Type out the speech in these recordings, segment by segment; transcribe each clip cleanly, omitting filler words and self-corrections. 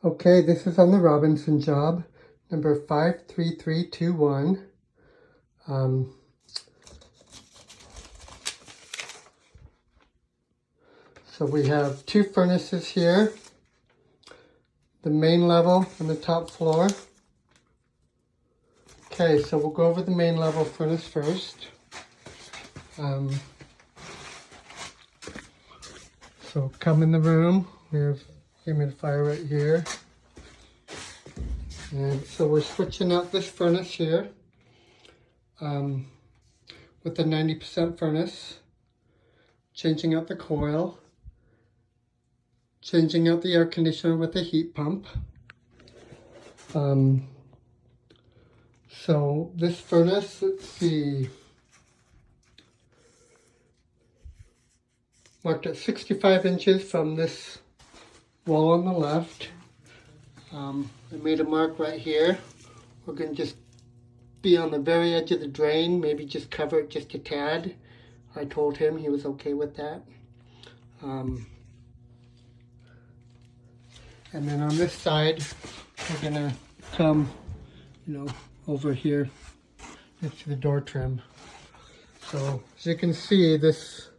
Okay, this is on the Robinson job, number 53321. So we have two furnaces here, the main level and the top floor. Okay, so we'll go over the main level furnace first. So come in the room, we have humidifier right here. And so we're switching out this furnace here with the 90% furnace, changing out the coil, changing out the air conditioner with a heat pump. So this furnace, let's see, marked at 65 inches from this wall on the left. I made a mark right here. We're going to just be on the very edge of the drain, maybe just cover it just a tad. I told him, he was okay with that. And then on this side, we're going to come, over here next to the door trim. So as you can see, this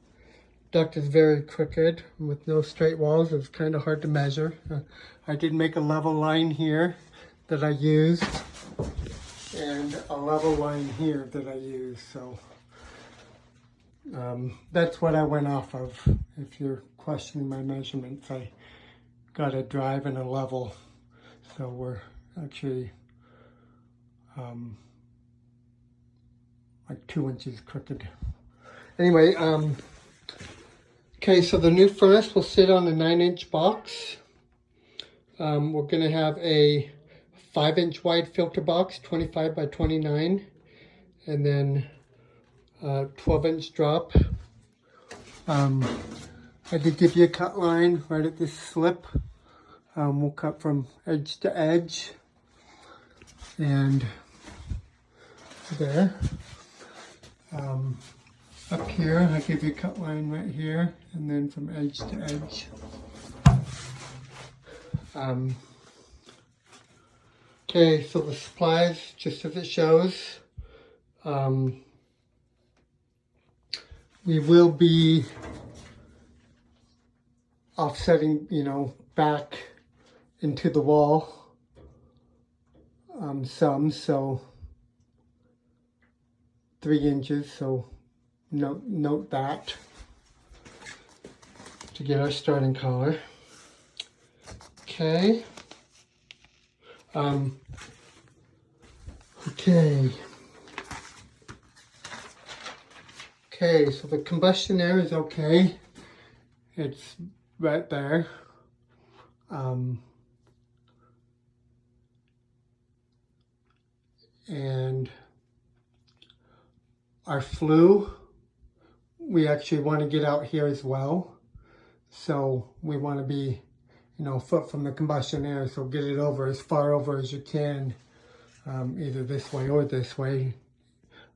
duct is very crooked with no straight walls. It's kind of hard to measure. I did make a level line here that I used and a level line here that I used. So that's what I went off of. If you're questioning my measurements, I got a drive and a level. So we're actually like 2 inches crooked. Anyway, okay, so the new furnace will sit on a 9-inch box. We're going to have a 5-inch wide filter box, 25 by 29, and then a 12-inch drop. I did give you a cut line right at this slip. We'll cut from edge to edge, and there. Up here, I give you a cut line right here, and then from edge to edge. Okay, so the supplies, just as it shows, we will be offsetting, back into the wall some, so 3 inches, so note that to get our starting collar. Okay. Okay, so the combustion air is okay. It's right there. And our flue, we actually want to get out here as well. So we want to be, a foot from the combustion air, so get it over as far over as you can, either this way or this way.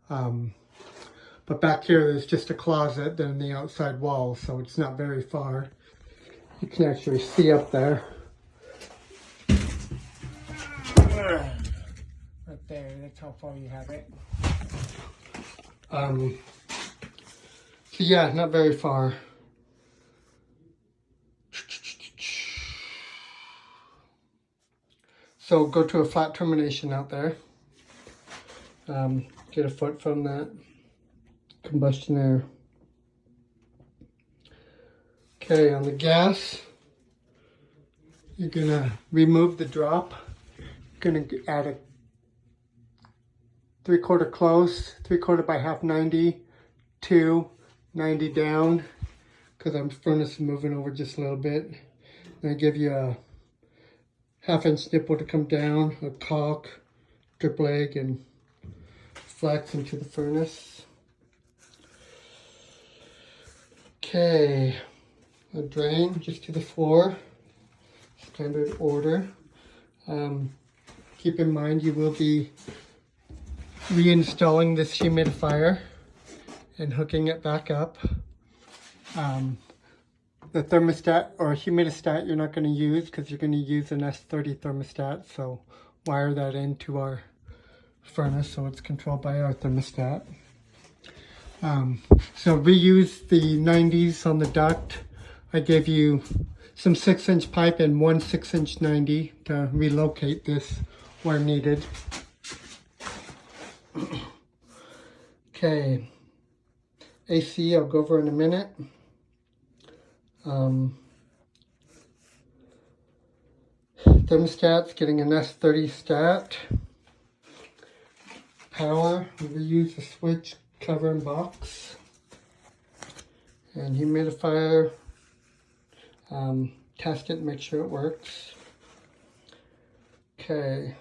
But back here, there's just a closet, then the outside wall, so it's not very far. You can actually see up there. Right there, that's how far you have it. So yeah, not very far. So go to a flat termination out there. Get a foot from that combustion air. Okay, on the gas, you're gonna remove the drop. You're gonna add a 3/4 close, 3/4 by half 90, 2, 90 down, because our furnace is moving over just a little bit. Then I give you a 1/2-inch nipple to come down, a caulk, drip leg, and flex into the furnace. Okay, a drain just to the floor, standard order. Keep in mind you will be reinstalling this humidifier and hooking it back up. the thermostat or humidistat you're not going to use because you're going to use an S30 thermostat. So wire that into our furnace so it's controlled by our thermostat. So reuse the 90s on the duct. I gave you some 6-inch pipe and one 6-inch 90 to relocate this where needed. Okay, AC I'll go over in a minute. Thermostat's getting an S30 stat. Power, we use the switch, cover, and box. And humidifier, test it, make sure it works. Okay,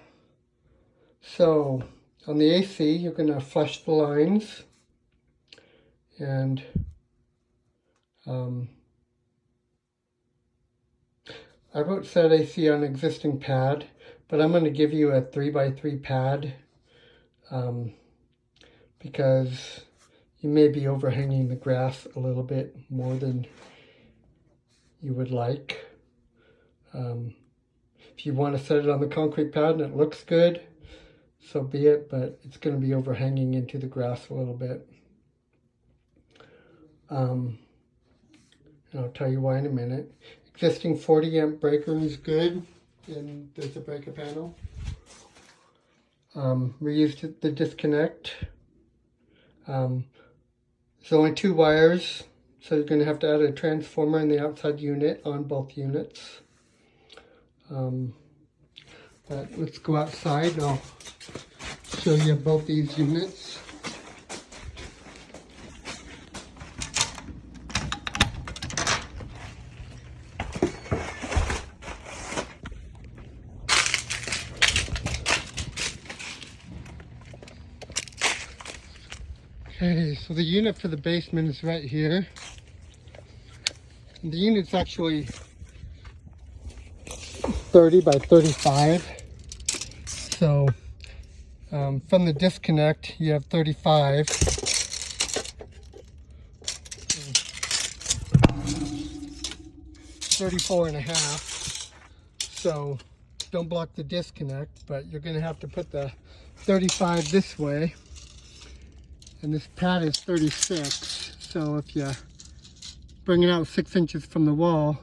so on the AC, you're going to flush the lines. And I wrote set AC on existing pad, but I'm going to give you a 3x3 pad because you may be overhanging the grass a little bit more than you would like. If you want to set it on the concrete pad and it looks good, so be it, but it's going to be overhanging into the grass a little bit. And I'll tell you why in a minute. Existing 40 amp breaker is good, and there's a breaker panel. Reused the disconnect. There's only 2 wires, so you're going to have to add a transformer in the outside unit on both units. But let's go outside and I'll show you both these units. Okay, so the unit for the basement is right here. And the unit's actually 30 by 35. So from the disconnect, you have 35. 34.5. So don't block the disconnect, but you're going to have to put the 35 this way. And this pad is 36. So if you bring it out 6 inches from the wall,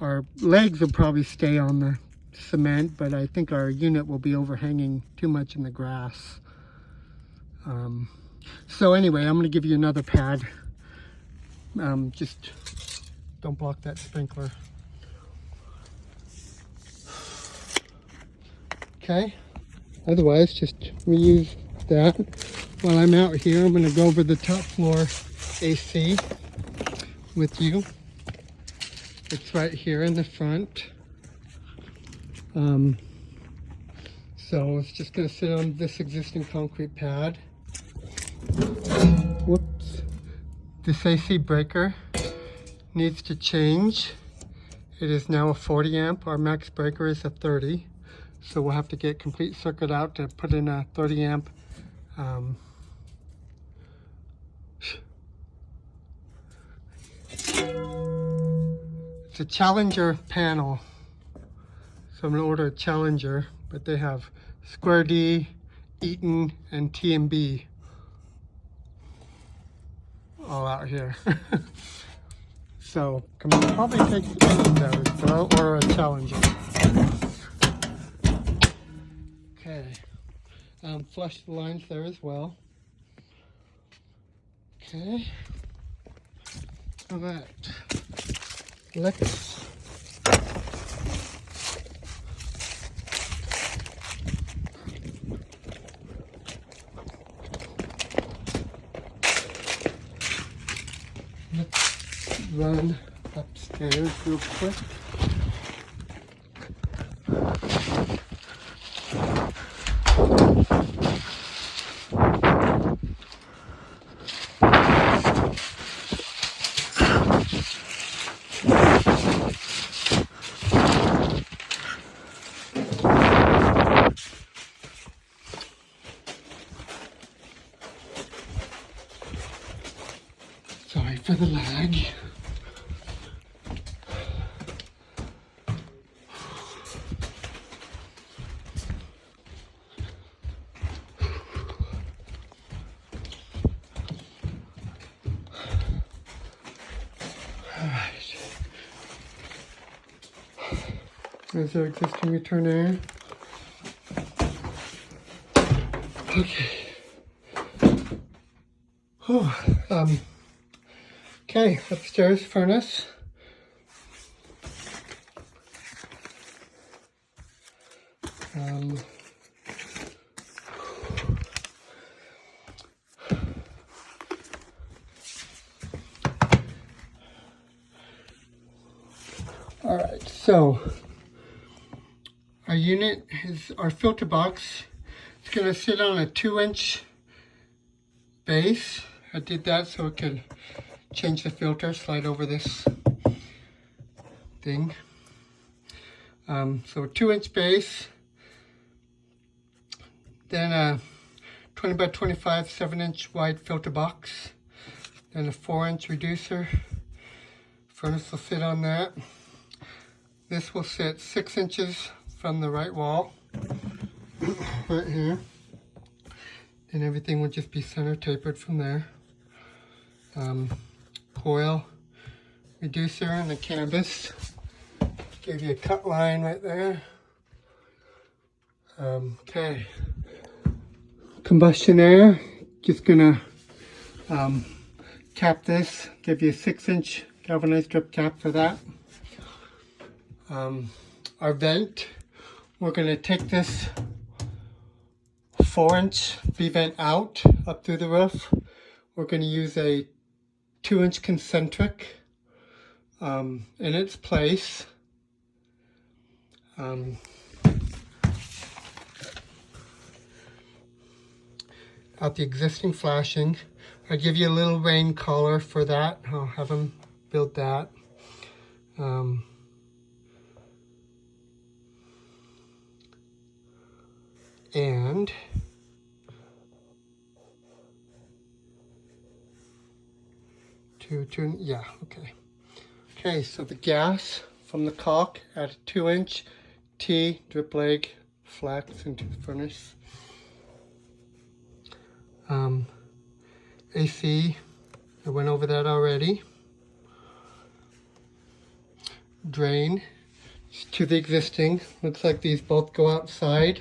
our legs will probably stay on the cement, but I think our unit will be overhanging too much in the grass. So anyway, I'm going to give you another pad. Just don't block that sprinkler. Okay, otherwise just reuse that. While I'm out here, I'm going to go over the top floor AC with you. It's right here in the front. So it's just going to sit on this existing concrete pad. Whoops. This AC breaker needs to change. It is now a 40 amp. Our max breaker is a 30. So we'll have to get complete circuit out to put in a 30 amp. It's a Challenger panel. So I'm going to order a Challenger, but they have Square D, Eaton, and TMB all out here. So can probably take any of those, but I'll order a Challenger. Okay. Flush the lines there as well. Okay. All right. Let's run upstairs real quick. Sorry for the lag. There's our existing return air. Okay. Oh, okay, upstairs furnace. All right, so our unit is our filter box. It's gonna sit on a 2-inch base. I did that so it could change the filter, slide over this thing. So a 2-inch base, then a 20 by 25 7-inch wide filter box, then a 4-inch reducer. Furnace will sit on that. This will sit 6 inches from the right wall, right here. And everything will just be center tapered from there. Coil, reducer, and the canvas. Give you a cut line right there. Okay. Combustion air, just gonna cap this, give you a 6-inch galvanized drip cap for that. Our vent, we're gonna take this 4-inch V-vent out up through the roof. We're gonna use a 2-inch concentric in its place. Out the existing flashing. I'll give you a little rain collar for that. I'll have them build that. And yeah, okay. Okay, so the gas from the caulk at a 2-inch T drip leg flex into the furnace. AC, I went over that already. Drain to the existing. Looks like these both go outside.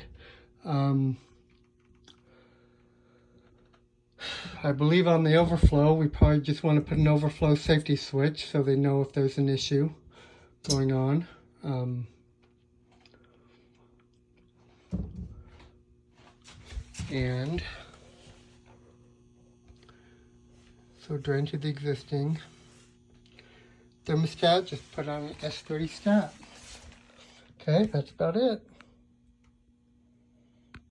I believe on the overflow, we probably just want to put an overflow safety switch so they know if there's an issue going on. And so drain to the existing. Thermostat, just put on an S30 stat. Okay, that's about it.